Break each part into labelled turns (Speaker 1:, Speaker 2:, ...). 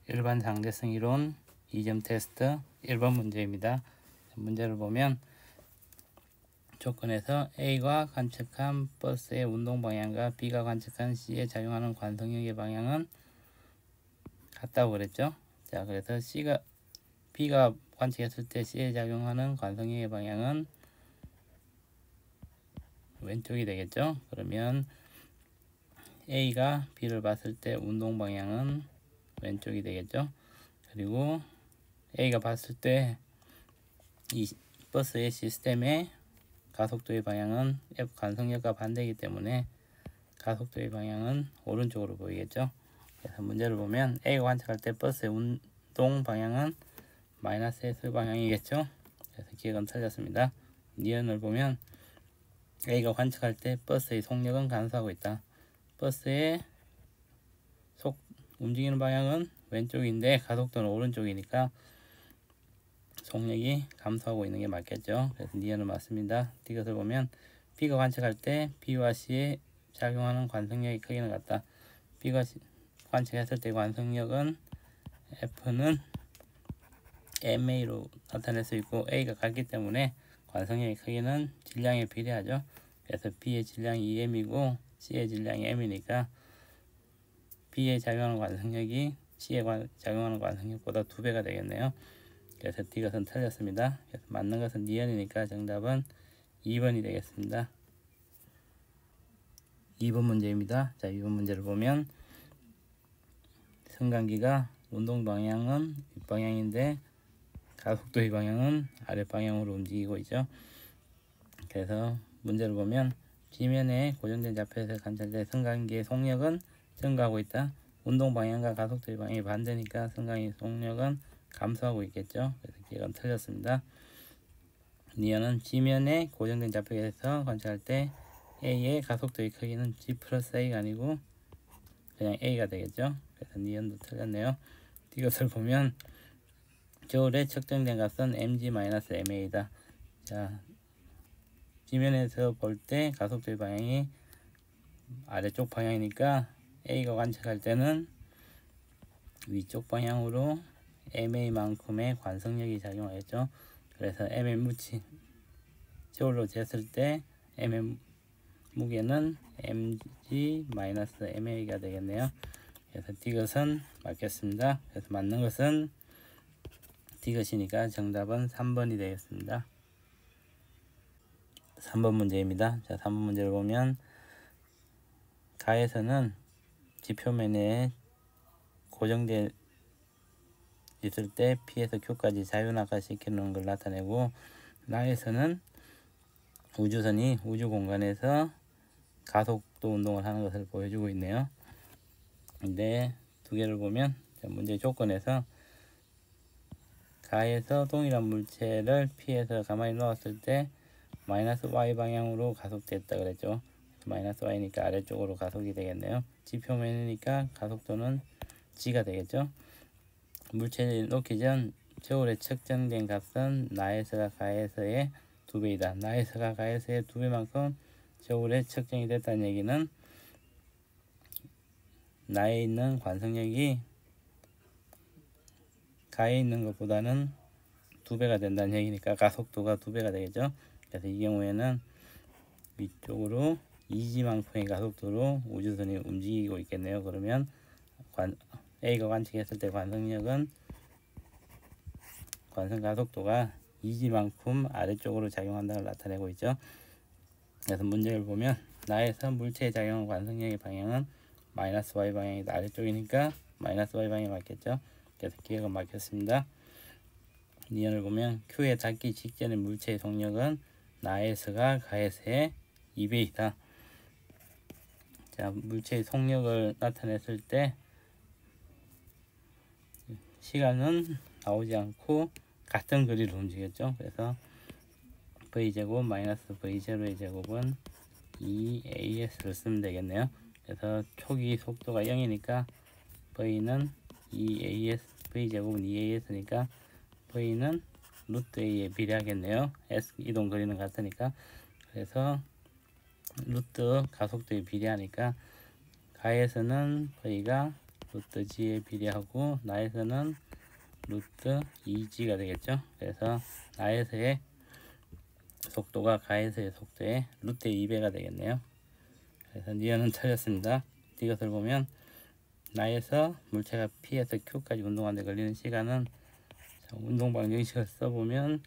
Speaker 1: 일반 상대성 이론 2점 테스트 1번 문제입니다. 문제를 보면 조건에서 A가 관측한 버스의 운동 방향과 B가 관측한 C에 작용하는 관성력의 방향은 같다고 그랬죠. 자, 그래서 B가 관측했을 때 C에 작용하는 관성력의 방향은 왼쪽이 되겠죠. 그러면 A가 B를 봤을 때 운동 방향은 왼쪽이 되겠죠. 그리고 A가 봤을 때 이 버스의 시스템의 가속도의 방향은 F 관성력과 반대이기 때문에 가속도의 방향은 오른쪽으로 보이겠죠. 그래서 문제를 보면 A가 관측할 때 버스의 운동 방향은 마이너스 S 방향이겠죠. 그래서 기억은 틀렸습니다. 니은을 보면 A가 관측할 때 버스의 속력은 감소하고 있다. 버스의 움직이는 방향은 왼쪽인데 가속도는 오른쪽이니까 속력이 감소하고 있는 게 맞겠죠. 그래서 니은은 맞습니다. 이것을 보면 B가 관측할 때 B와 C에 작용하는 관성력의 크기는 같다. B가 관측했을 때 관성력은 F는 MA로 나타낼 수 있고 A가 같기 때문에 관성력의 크기는 질량에 비례하죠. 그래서 B의 질량이 2M이고 C의 질량이 M이니까 B에 작용하는 관성력이 C에 작용하는 관성력보다 2배가 되겠네요. 그래서 D것은 틀렸습니다. 그래서 맞는 것은 니은이니까 정답은 2번이 되겠습니다. 2번 문제입니다. 자, 2번 문제를 보면 승강기가 운동 방향은 윗방향인데 가속도의 방향은 아랫방향으로 움직이고 있죠. 그래서 문제를 보면 지면에 고정된 좌표에서 관찰된 승강기의 속력은 증가하고 있다. 운동 방향과 가속도의 방향이 반대니까 승강기 속력은 감소하고 있겠죠. 그래서 기억은 틀렸습니다. 니은은 지면에 고정된 좌표에서 관찰할 때 A의 가속도의 크기는 G 플러스 A가 아니고 그냥 A가 되겠죠. 그래서 니은도 틀렸네요. 이것을 보면 저울에 측정된 값은 mg-ma다. 자, 지면에서 볼 때 가속도의 방향이 아래쪽 방향이니까 A가 관측할 때는 위쪽 방향으로 MA만큼의 관성력이 작용하겠죠. 그래서 M의 저울로 쟀을 때 M의 무게는 mg-ma가 되겠네요. 그래서 D것은 맞겠습니다. 그래서 맞는 것은 D것이니까 정답은 3번이 되겠습니다. 3번 문제입니다. 자, 3번 문제를 보면 가에서는 지표면에 고정되어 있을 때 P에서 Q까지 자유낙하시키는 걸 나타내고 나에서는 우주선이 우주 공간에서 가속도 운동을 하는 것을 보여주고 있네요. 근데 두 개를 보면 문제 조건에서 가에서 동일한 물체를 P에서 가만히 놓았을 때 마이너스 Y 방향으로 가속됐다 그랬죠. 마이너스 Y니까 아래쪽으로 가속이 되겠네요. 지표면이니까 가속도는 G가 되겠죠. 물체를 놓기 전 저울에 측정된 값은 나에서가 가에서의 2배이다. 나에서가 가에서의 2배만큼 저울에 측정이 됐다는 얘기는 나에 있는 관성력이 가에 있는 것보다는 2배가 된다는 얘기니까 가속도가 2배가 되겠죠. 그래서 이 경우에는 위쪽으로 이지만큼의 가속도로 우주선이 움직이고 있겠네요. 그러면 A가 관측했을 때 관성 가속도가 이지만큼 아래쪽으로 작용한다는 걸 나타내고 있죠. 그래서 문제를 보면 나에서 물체에 작용한 관성력의 방향은 마이너스 Y 방향이다. 아래쪽이니까 마이너스 Y 방향이 맞겠죠. 그래서 기억은 맞겠습니다. 니은을 보면 Q에 닿기 직전의 물체의 속력은 나에서가 가에서의 2배이다. 자, 물체의 속력을 나타냈을 때 시간은 나오지 않고 같은 거리로 움직였죠. 그래서 V제곱 마이너스 V0의 제곱은 2AS를 쓰면 되겠네요. 그래서 초기 속도가 0이니까 V는 2AS, V제곱은 2AS니까 V는 루트 A에 비례하겠네요. S 이동 거리는 같으니까. 그래서 루트 가속도에 비례하니까 가에서는 V가 루트 g에 비례하고 나에서는 루트 2g가 되겠죠. 그래서 나에서의 속도가 가에서의 속도의 루트 2배가 되겠네요. 그래서 니은은 틀렸습니다. 이것을 보면 나에서 물체가 P에서 Q까지 운동하는데 걸리는 시간은 운동 방정식을 써보면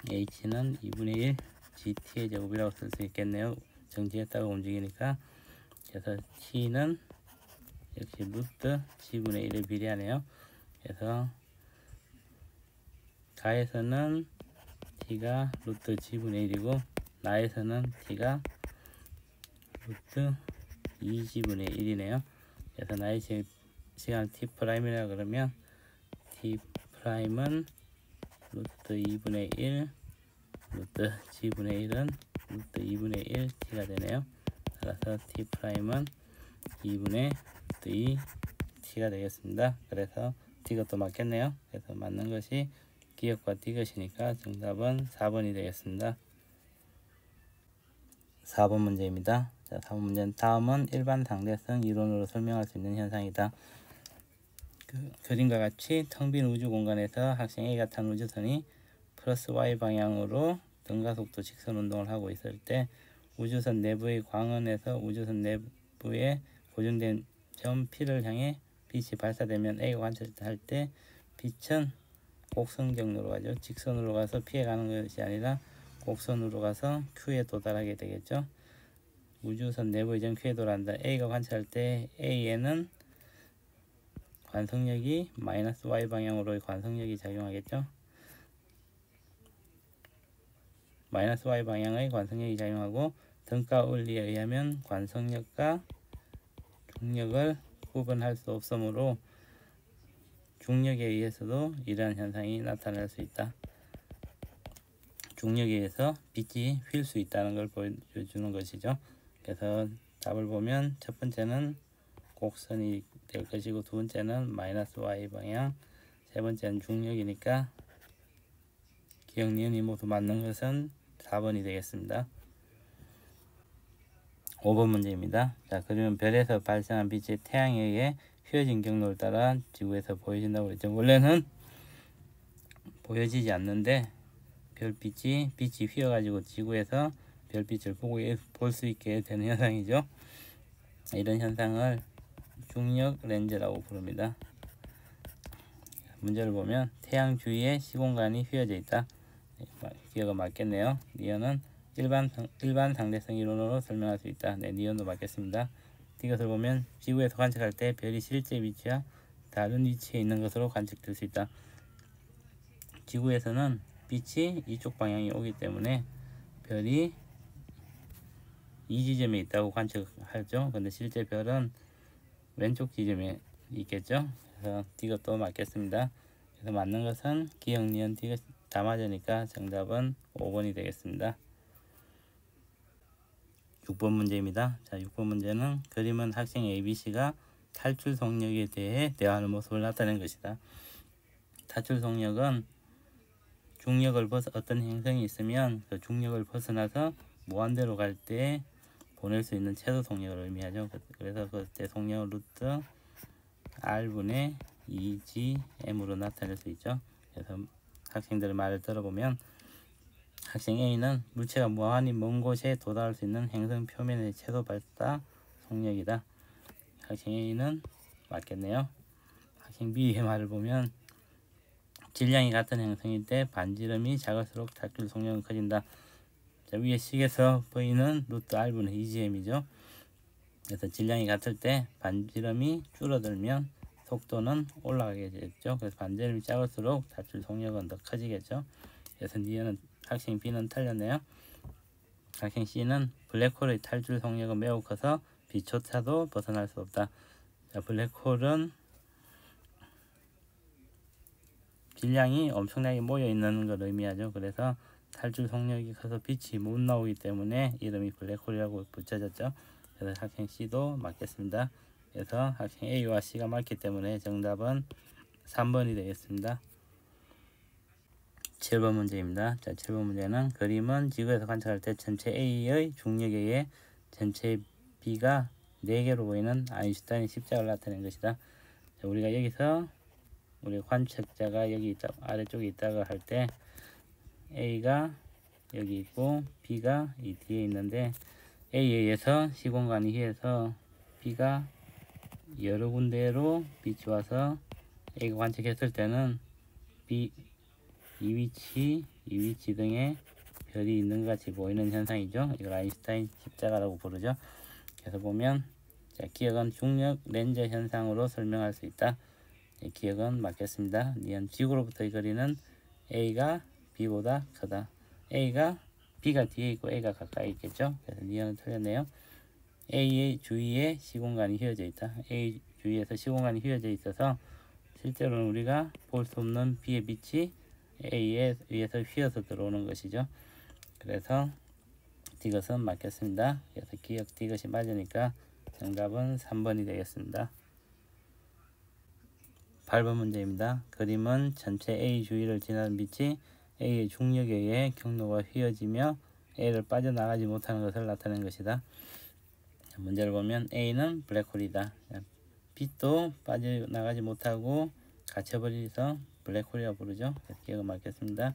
Speaker 1: H는 2분의 1 GT의 제곱이라고 쓸 수 있겠네요. 정지에 따라 움직이니까. 그래서 T는 역시 루트 G분의 1에 비례하네요. 그래서 가에서는 T가 루트 G분의 1이고 나에서는 T가 루트 2G분의 1이네요. 그래서 나의 시간 T 프라임이라 그러면 T 프라임은 루트 2분의 1 루트 G분의 1은 루트 2분의 1 T가 되네요. 따라서 T 프라임은 2분의 루트 2 T가 되겠습니다. 그래서 D것도 맞겠네요. 그래서 맞는 것이 기억과 D것이니까 정답은 4번이 되겠습니다. 4번 문제입니다. 자, 4번 문제는 다음은 일반 상대성 이론으로 설명할 수 있는 현상이다. 그림과 같이 텅 빈 우주 공간에서 학생 A가 탄 우주선이 플러스 Y 방향으로 등가속도 직선 운동을 하고 있을 때 우주선 내부의 광원에서 우주선 내부에 고정된 점 P를 향해 빛이 발사되면 A가 관찰할 때 빛은 곡선경로로 가죠. 직선으로 가서 P에 가는 것이 아니라 곡선으로 가서 Q에 도달하게 되겠죠. 우주선 내부의 점 Q에 도달한다. A가 관찰할 때 A에는 관성력이 마이너스 Y 방향으로의 관성력이 작용하겠죠. 마이너스 Y 방향의 관성력이 작용하고 등가 원리에 의하면 관성력과 중력을 구분할 수 없으므로 중력에 의해서도 이러한 현상이 나타날 수 있다. 중력에 의해서 빛이 휠 수 있다는 걸 보여주는 것이죠. 그래서 답을 보면 첫 번째는 곡선이 될 것이고 두 번째는 마이너스 Y 방향, 세 번째는 중력이니까 기억 니은이 모두 맞는 것은 4번이 되겠습니다. 5번 문제입니다. 자, 그러면 별에서 발생한 빛이 태양에 의해 휘어진 경로를 따라 지구에서 보여진다고 했죠. 원래는 보여지지 않는데 빛이 휘어가지고 지구에서 별빛을 볼 수 있게 되는 현상이죠. 이런 현상을 중력 렌즈라고 부릅니다. 문제를 보면 태양 주위에 시공간이 휘어져 있다. 기억가 맞겠네요. 니은은 일반 상대성 이론으로 설명할 수 있다. 네, 니은도 맞겠습니다. 이것을 보면 지구에서 관측할 때 별이 실제 위치와 다른 위치에 있는 것으로 관측될 수 있다. 지구에서는 빛이 이쪽 방향이 오기 때문에 별이 이 지점에 있다고 관측하죠. 근데 실제 별은 왼쪽 지점에 있겠죠. 그래서 이것도 맞겠습니다. 그래서 맞는 것은 기억, 니은, 디귿 다 맞으니까 정답은 5번이 되겠습니다. 6번 문제입니다. 자, 6번 문제는 그림은 학생 ABC가 탈출 속력에 대해 대화하는 모습을 나타낸 것이다. 탈출 속력은 중력을 어떤 행성이 있으면 그 중력을 벗어나서 무한대로 갈 때 보낼 수 있는 최소 속력을 의미하죠. 그래서 그때 속력을 루트 R분의 2gm으로 나타낼 수 있죠. 그래서 학생들의 말을 들어보면 학생 A는 물체가 무한히 먼 곳에 도달할 수 있는 행성 표면의 최소 발사 속력이다. 학생 A는 맞겠네요. 학생 B의 말을 보면 질량이 같은 행성일 때 반지름이 작을수록 탈출 속력은 커진다. 자, 위에 식에서 보이는 루트 R분의 2gm이죠. 그래서 질량이 같을 때 반지름이 줄어들면 속도는 올라가게 되겠죠. 그래서 반지름이 작을수록 탈출 속력은 더 커지겠죠. 그래서 니은은 학생 B는 틀렸네요. 학생 C는 블랙홀의 탈출 속력은 매우 커서 빛조차도 벗어날 수 없다. 자, 블랙홀은 질량이 엄청나게 모여 있는 걸 의미하죠. 그래서 탈출 속력이 커서 빛이 못 나오기 때문에 이름이 블랙홀이라고 붙여졌죠. 그래서 학생 C도 맞겠습니다. 그래서 학생 A와 C가 맞기 때문에 정답은 3번이 되겠습니다. 7번 문제입니다. 자, 7번 문제는 그림은 지구에서 관찰할 때 전체 A의 중력에 의해 전체 B가 4개로 보이는 아인슈타인 십자가를 나타낸 것이다. 자, 우리가 여기서 우리 관측자가 여기 있다, 아래쪽에 있다고 할 때 A가 여기 있고 B가 이 뒤에 있는데 A에 의해서 시공간이 휘어서 B가 여러 군데로 빛이 와서 A가 관측했을 때는 B 이 위치 등에 별이 있는 것 같이 보이는 현상이죠. 이걸 아인슈타인 십자가라고 부르죠. 그래서 보면 자, 기억은 중력 렌즈 현상으로 설명할 수 있다. 네, 기억은 맞겠습니다. 니은 지구로부터의 거리는 A가 B보다 크다. B가 뒤에 있고 A가 가까이 있겠죠. 그래서 니은은 틀렸네요. A의 주위에 시공간이 휘어져 있다. A 주위에서 시공간이 휘어져 있어서 실제로는 우리가 볼 수 없는 B의 빛이 A에 의해서 휘어서 들어오는 것이죠. 그래서 D것은 맞겠습니다. 그래서 기억 D것이 맞으니까 정답은 3번이 되겠습니다. 8번 문제입니다. 그림은 전체 A 주위를 지나는 빛이 A의 중력에 의해 경로가 휘어지며 A를 빠져나가지 못하는 것을 나타낸 것이다. 문제를 보면 A는 블랙홀이다. 빛도 빠져나가지 못하고 갇혀버려서 블랙홀이라고 부르죠. 그래서 기억은 맞겠습니다.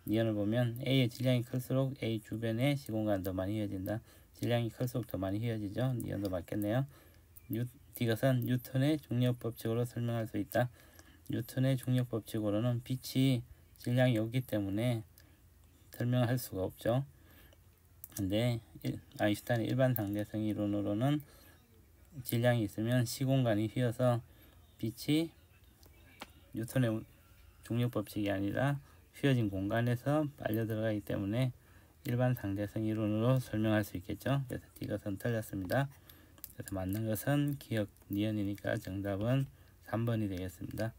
Speaker 1: 니은을 보면 A의 질량이 클수록 A 주변의 시공간이 더 많이 휘어진다. 질량이 클수록 더 많이 휘어지죠. 니은도 맞겠네요. D것은 뉴턴의 중력법칙으로 설명할 수 있다. 뉴턴의 중력법칙으로는 빛이 질량이 없기 때문에 설명할 수가 없죠. 근데 아인슈타인의 일반 상대성 이론으로는 질량이 있으면 시공간이 휘어서 빛이 뉴턴의 중력법칙이 아니라 휘어진 공간에서 빨려 들어가기 때문에 일반 상대성 이론으로 설명할 수 있겠죠. 그래서 D것은 틀렸습니다. 그래서 맞는 것은 기억 니은이니까 정답은 3번이 되겠습니다.